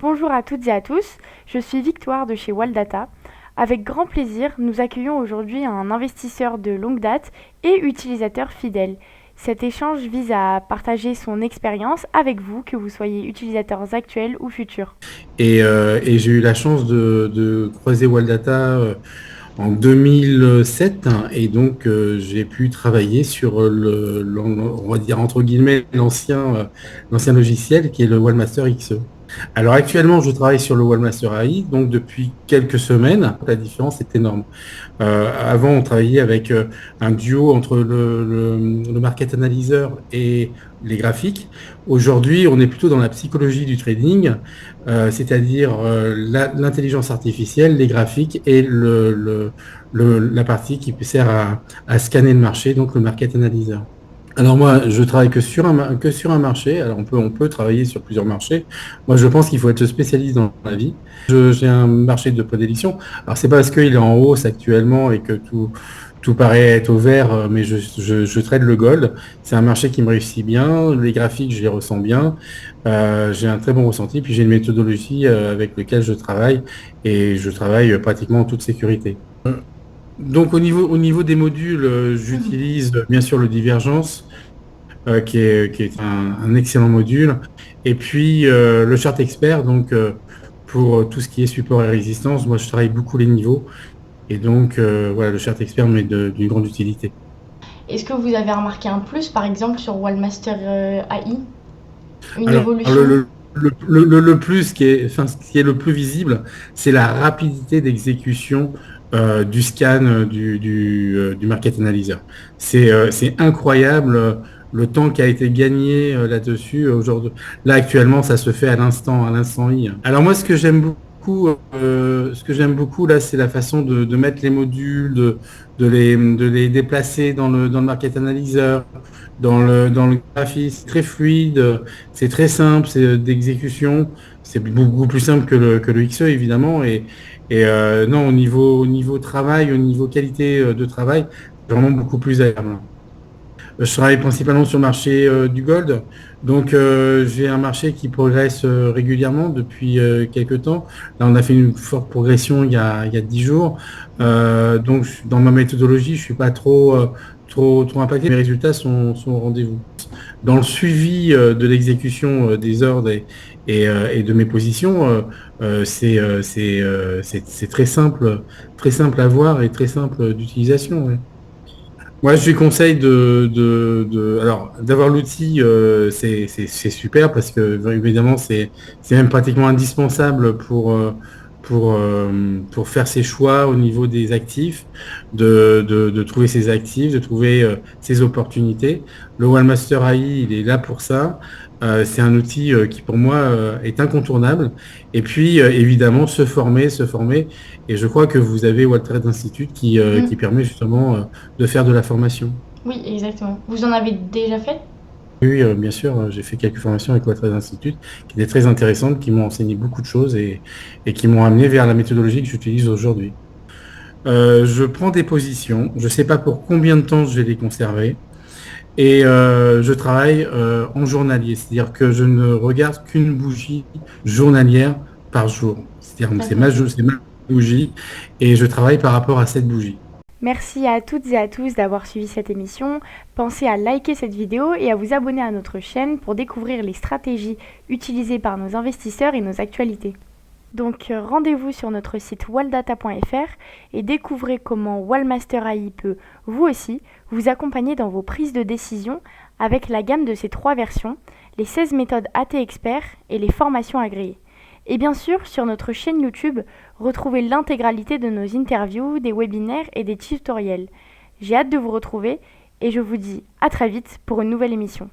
Bonjour à toutes et à tous, je suis Victoire de chez Waldata. Avec grand plaisir, nous accueillons aujourd'hui un investisseur de longue date et utilisateur fidèle. Cet échange vise à partager son expérience avec vous, que vous soyez utilisateurs actuels ou futurs. Et j'ai eu la chance de croiser Waldata en 2007 et donc j'ai pu travailler sur on va dire entre guillemets l'ancien logiciel qui est le Wallmaster XE. Alors actuellement, je travaille sur le Wallmaster AI, donc depuis quelques semaines, la différence est énorme. Avant, on travaillait avec un duo entre le market analyzer et les graphiques. Aujourd'hui, on est plutôt dans la psychologie du trading, c'est-à-dire l'intelligence artificielle, les graphiques et la partie qui sert à scanner le marché, donc le market analyzer. Alors moi, je travaille que sur un marché. Alors on peut travailler sur plusieurs marchés. Moi, je pense qu'il faut être spécialiste dans la vie. J'ai un marché de prédilection. Alors c'est pas parce qu'il est en hausse actuellement et que tout paraît être au vert, mais je trade le gold. C'est un marché qui me réussit bien. Les graphiques, je les ressens bien. J'ai un très bon ressenti. Puis j'ai une méthodologie avec laquelle je travaille et je travaille pratiquement en toute sécurité. Donc au niveau des modules, j'utilise bien sûr le Divergence, qui est un excellent module. Et puis le Chart Expert, donc pour tout ce qui est support et résistance, moi je travaille beaucoup les niveaux. Et donc voilà, le Chart Expert m'est d'une grande utilité. Est-ce que vous avez remarqué un plus, par exemple, sur Wallmaster AI, une Alors évolution? le plus ce qui est le plus visible, c'est la rapidité d'exécution du scan du market analyzer. C'est incroyable le temps qui a été gagné là-dessus. Aujourd'hui, là actuellement, ça se fait à l'instant I. Alors moi, ce que j'aime beaucoup là, c'est la façon de mettre les modules, de les déplacer dans le market analyzer, dans le graphisme. C'est très fluide. C'est très simple, c'est d'exécution. C'est beaucoup plus simple que le XE, évidemment. Et non, au niveau travail, au niveau qualité de travail, c'est vraiment beaucoup plus agréable. Je travaille principalement sur le marché du gold. Donc, j'ai un marché qui progresse régulièrement depuis quelques temps. Là, on a fait une forte progression il y a 10 jours. Donc, dans ma méthodologie, je suis pas trop impacté. Mes résultats sont au rendez-vous. Dans le suivi de l'exécution des ordres et de mes positions, c'est très simple à voir et très simple d'utilisation. Ouais. Moi, je lui conseille alors d'avoir l'outil, c'est super parce que évidemment c'est même pratiquement indispensable pour faire ses choix au niveau des actifs, de trouver ses actifs, de trouver ses opportunités. Le Wallmaster AI, il est là pour ça. C'est un outil qui pour moi est incontournable. Et puis évidemment se former. Et je crois que vous avez World Trade Institute qui Mm. permet justement de faire de la formation. Oui, exactement. Vous en avez déjà fait? Oui, bien sûr, j'ai fait quelques formations avec World Trade Institute qui étaient très intéressantes, qui m'ont enseigné beaucoup de choses et qui m'ont amené vers la méthodologie que j'utilise aujourd'hui. Je prends des positions, je ne sais pas pour combien de temps je vais les conserver, et je travaille en journalier, c'est-à-dire que je ne regarde qu'une bougie journalière par jour. C'est-à-dire que D'accord. c'est ma bougie, et je travaille par rapport à cette bougie. Merci à toutes et à tous d'avoir suivi cette émission. Pensez à liker cette vidéo et à vous abonner à notre chaîne pour découvrir les stratégies utilisées par nos investisseurs et nos actualités. Donc rendez-vous sur notre site waldata.fr et découvrez comment Wallmaster AI peut, vous aussi, vous accompagner dans vos prises de décision avec la gamme de ces 3 versions, les 16 méthodes AT Expert et les formations agréées. Et bien sûr, sur notre chaîne YouTube, retrouvez l'intégralité de nos interviews, des webinaires et des tutoriels. J'ai hâte de vous retrouver et je vous dis à très vite pour une nouvelle émission.